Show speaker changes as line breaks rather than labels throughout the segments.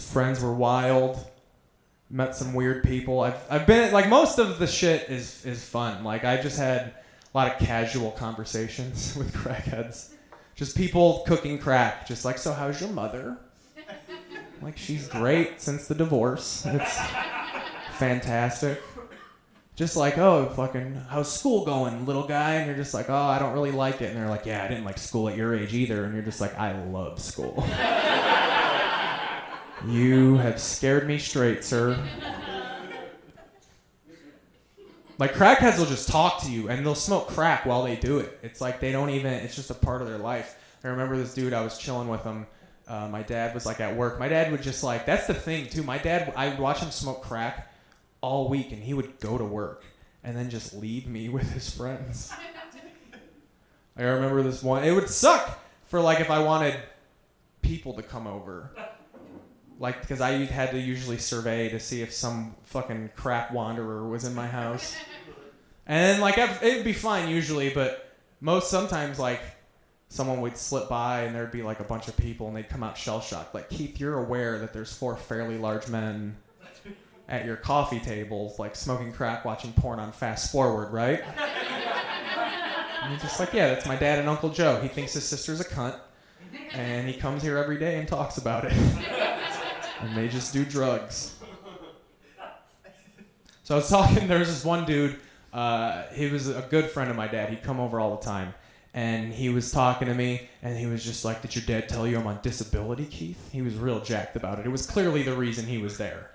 friends were wild. Met some weird people. I've been like most of the shit is fun. Like I just had a lot of casual conversations with crackheads. Just people cooking crack. Just like, so how's your mother? Like she's great since the divorce. It's fantastic. Just like, oh, fucking, how's school going, little guy? And you're just like, oh, I don't really like it. And they're like, yeah, I didn't like school at your age either. And you're just like, I love school. You have scared me straight, sir. Like, crackheads will just talk to you, and they'll smoke crack while they do it. It's like they don't even, it's just a part of their life. I remember this dude, I was chilling with him. My dad was like at work. My dad would just like, that's the thing too. My dad, I would watch him smoke crack all week, and he would go to work and then just leave me with his friends. I remember this one. It would suck for like if I wanted people to come over. Like, because I had to usually survey to see if some fucking crack wanderer was in my house. And then, like, it'd be fine usually, but sometimes, like, someone would slip by and there'd be, like, a bunch of people and they'd come out shell-shocked. Like, Keith, you're aware that there's 4 fairly large men at your coffee table, like, smoking crack, watching porn on Fast Forward, right? And you're just like, yeah, that's my dad and Uncle Joe. He thinks his sister's a cunt, and he comes here every day and talks about it. And they just do drugs. So I was talking, there was this one dude, he was a good friend of my dad. He'd come over all the time. And he was talking to me, and he was just like, did your dad tell you I'm on disability, Keith? He was real jacked about it. It was clearly the reason he was there.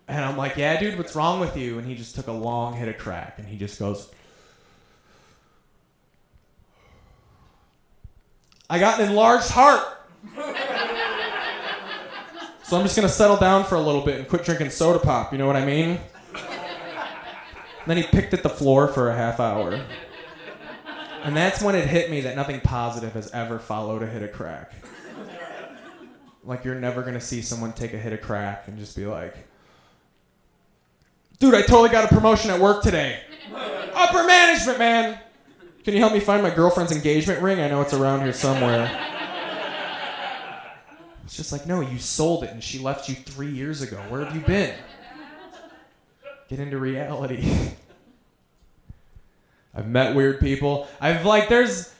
And I'm like, yeah, dude, what's wrong with you? And he just took a long hit of crack, and he just goes, I got an enlarged heart. So I'm just going to settle down for a little bit and quit drinking soda pop, you know what I mean? And then he picked at the floor for a half hour. And that's when it hit me that nothing positive has ever followed a hit of crack. Like, you're never going to see someone take a hit of crack and just be like, dude, I totally got a promotion at work today. Upper management, man. Can you help me find my girlfriend's engagement ring? I know it's around here somewhere. It's just like, no, you sold it and she left you 3 years ago. Where have you been? Get into reality. I've met weird people. It's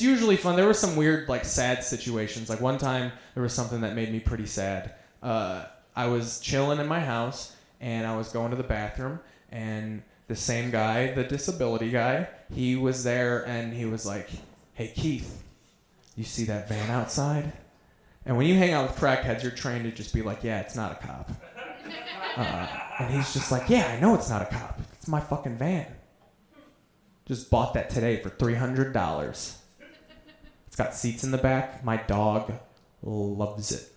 usually fun. There were some weird, like, sad situations. Like, one time, there was something that made me pretty sad. I was chilling in my house, and I was going to the bathroom, and the same guy, the disability guy, he was there, and he was like, hey, Keith, you see that van outside? And when you hang out with crackheads, you're trained to just be like, yeah, it's not a cop. And he's just like, yeah, I know it's not a cop. It's my fucking van. Just bought that today for $300. It's got seats in the back. My dog loves it.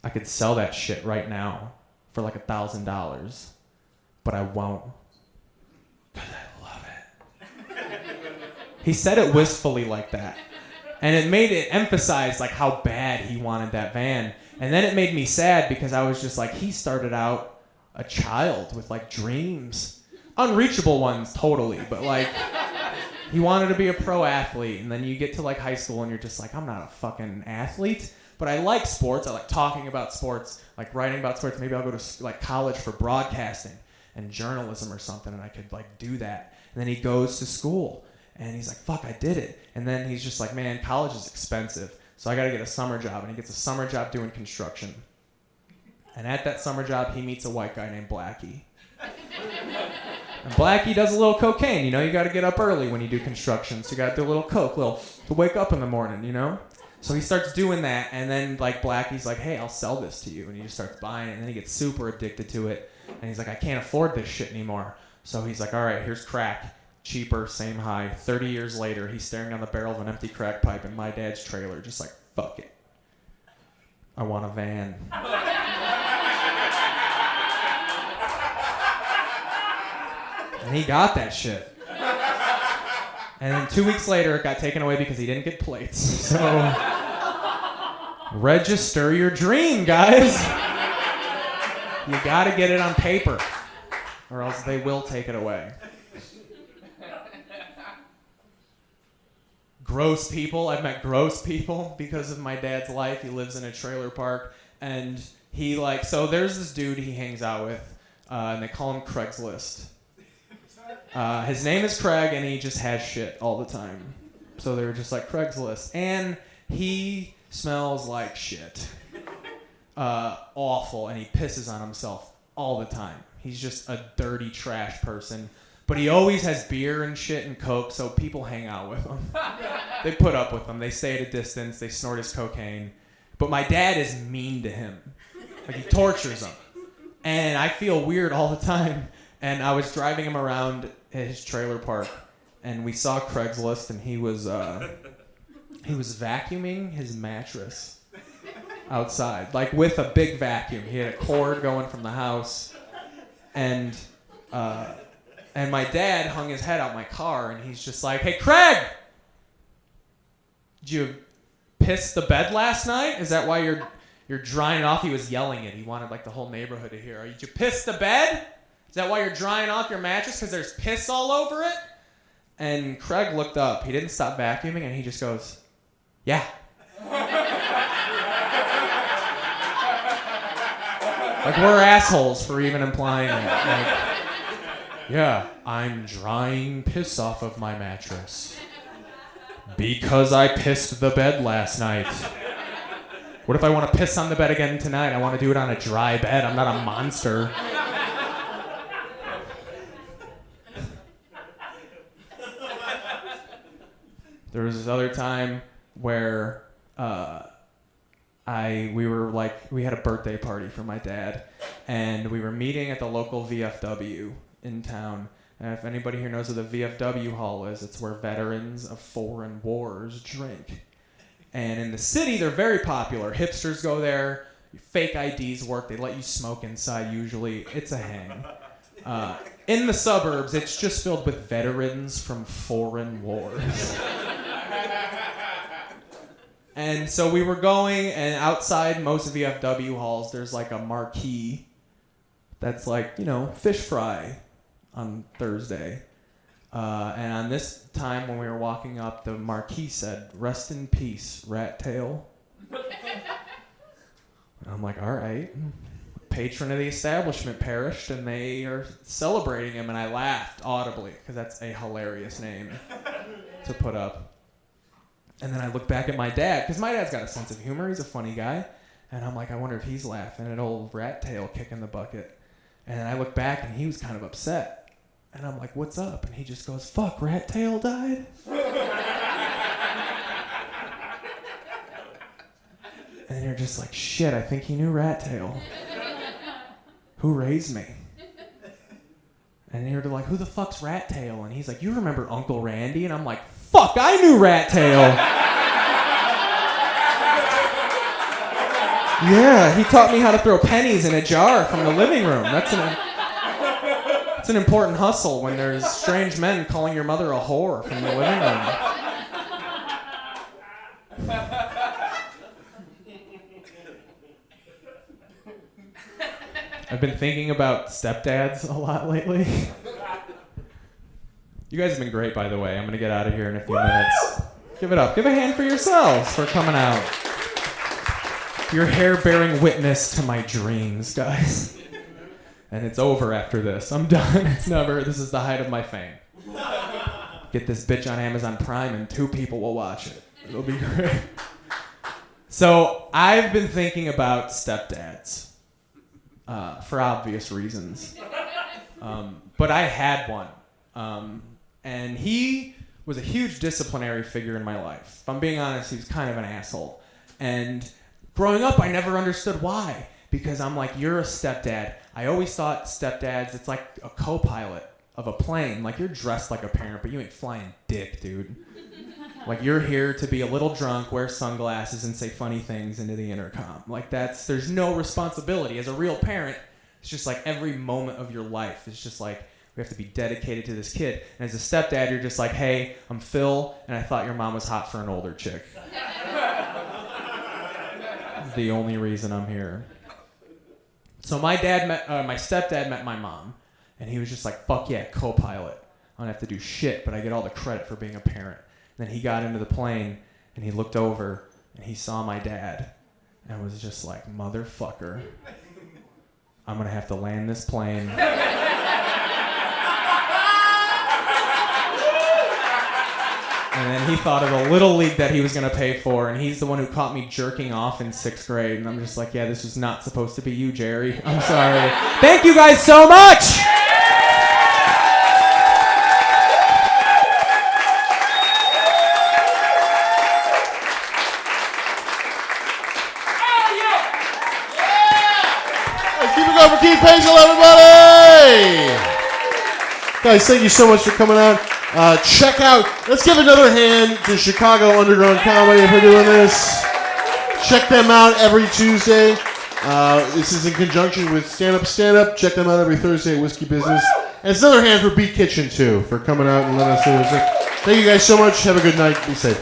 I could sell that shit right now for like $1,000, but I won't. Because I love it. He said it wistfully like that. And it made it emphasize like how bad he wanted that van. And then it made me sad because I was just like, he started out a child with like dreams. Unreachable ones, totally. But like, he wanted to be a pro athlete. And then you get to like high school and you're just like, I'm not a fucking athlete. But I like sports. I like talking about sports, like writing about sports. Maybe I'll go to like college for broadcasting and journalism or something. And I could like do that. And then he goes to school. And he's like, fuck, I did it. And then he's just like, man, college is expensive. So I got to get a summer job. And he gets a summer job doing construction. And at that summer job, he meets a white guy named Blackie. And Blackie does a little cocaine. You know, you got to get up early when you do construction. So you got to do a little coke, to wake up in the morning, you know? So he starts doing that. And then, like, Blackie's like, hey, I'll sell this to you. And he just starts buying it. And then he gets super addicted to it. And he's like, I can't afford this shit anymore. So he's like, all right, here's crack. Cheaper, same high. 30 years later, he's staring down the barrel of an empty crack pipe in my dad's trailer, just like, fuck it. I want a van. And he got that shit. And then 2 weeks later, it got taken away because he didn't get plates. So, register your dream, guys. You gotta get it on paper, or else they will take it away. gross people. I've met gross people because of my dad's life. He lives in a trailer park, and so there's this dude he hangs out with, and they call him Craigslist. His name is Craig, and he just has shit all the time. So they were just like Craigslist, and he smells like shit. Awful, and he pisses on himself all the time. He's just a dirty trash person. But he always has beer and shit and coke, so people hang out with him. They put up with him. They stay at a distance. They snort his cocaine. But my dad is mean to him. Like, he tortures him. And I feel weird all the time. And I was driving him around at his trailer park, and we saw Craigslist, and he was vacuuming his mattress outside, like with a big vacuum. He had a cord going from the house, and my dad hung his head out my car, and he's just like, "Hey, Craig, did you piss the bed last night? Is that why you're drying off?" He was yelling it. He wanted like the whole neighborhood to hear. "Did you piss the bed? Is that why you're drying off your mattress because there's piss all over it?" And Craig looked up. He didn't stop vacuuming, and he just goes, "Yeah." Like, we're assholes for even implying that. Like, "Yeah, I'm drying piss off of my mattress because I pissed the bed last night. What if I want to piss on the bed again tonight? I want to do it on a dry bed. I'm not a monster." There was this other time where we had a birthday party for my dad, and we were meeting at the local VFW in town. And if anybody here knows what the VFW hall is, it's where veterans of foreign wars drink. And in the city, they're very popular. Hipsters go there. Fake IDs work. They let you smoke inside usually. It's a hang. In the suburbs, it's just filled with veterans from foreign wars. And so we were going, and outside most VFW halls, there's like a marquee that's like, fish fry on Thursday. And on this time when we were walking up, the marquee said, "Rest in peace, Rat Tail." And I'm like, all right. Patron of the establishment perished, and they are celebrating him, and I laughed audibly, because that's a hilarious name to put up. And then I look back at my dad, because my dad's got a sense of humor. He's a funny guy. And I'm like, I wonder if he's laughing at old Rat Tail kicking the bucket. And then I look back, and he was kind of upset. And I'm like, "What's up?" And he just goes, "Fuck, Rat Tail died?" And you're just like, shit, I think he knew Rat Tail. Who raised me? And you're like, "Who the fuck's Rat Tail?" And he's like, "You remember Uncle Randy?" And I'm like, "Fuck, I knew Rat Tail." Yeah, he taught me how to throw pennies in a jar from the living room. That's an important hustle when there's strange men calling your mother a whore from the living room. I've been thinking about stepdads a lot lately. You guys have been great, by the way. I'm going to get out of here in a few minutes. Give it up. Give a hand for yourselves for coming out. You're hair-bearing witness to my dreams, guys. And it's over after this. I'm done. This is the height of my fame. Get this bitch on Amazon Prime and 2 people will watch it. It'll be great. So I've been thinking about stepdads. For obvious reasons. But I had one. And he was a huge disciplinary figure in my life. If I'm being honest, he was kind of an asshole. And growing up, I never understood why. Because I'm like, you're a stepdad. I always thought stepdads, it's like a co-pilot of a plane. Like, you're dressed like a parent, but you ain't flying dick, dude. Like, you're here to be a little drunk, wear sunglasses, and say funny things into the intercom. Like, there's no responsibility. As a real parent, it's just like every moment of your life is just like, we have to be dedicated to this kid. And as a stepdad, you're just like, "Hey, I'm Phil, and I thought your mom was hot for an older chick." That's the only reason I'm here. So my stepdad met my mom, and he was just like, "Fuck yeah, co-pilot. I don't have to do shit, but I get all the credit for being a parent." Then he got into the plane, and he looked over, and he saw my dad, and was just like, motherfucker, I'm going to have to land this plane. And then he thought of a little league that he was going to pay for, and he's the one who caught me jerking off in 6th grade. And I'm just like, yeah, this was not supposed to be you, Jerry. I'm sorry. Thank you guys so much!
Let's keep it going for Keith Paisley, everybody! Guys, thank you so much for coming out. Check out, let's give another hand to Chicago Underground Comedy for doing this. Check them out every Tuesday. This is in conjunction with Stand Up. Check them out every Thursday at Whiskey Business. And it's another hand for Beat Kitchen, too, for coming out and letting us do this. Thank you guys so much. Have a good night. Be safe.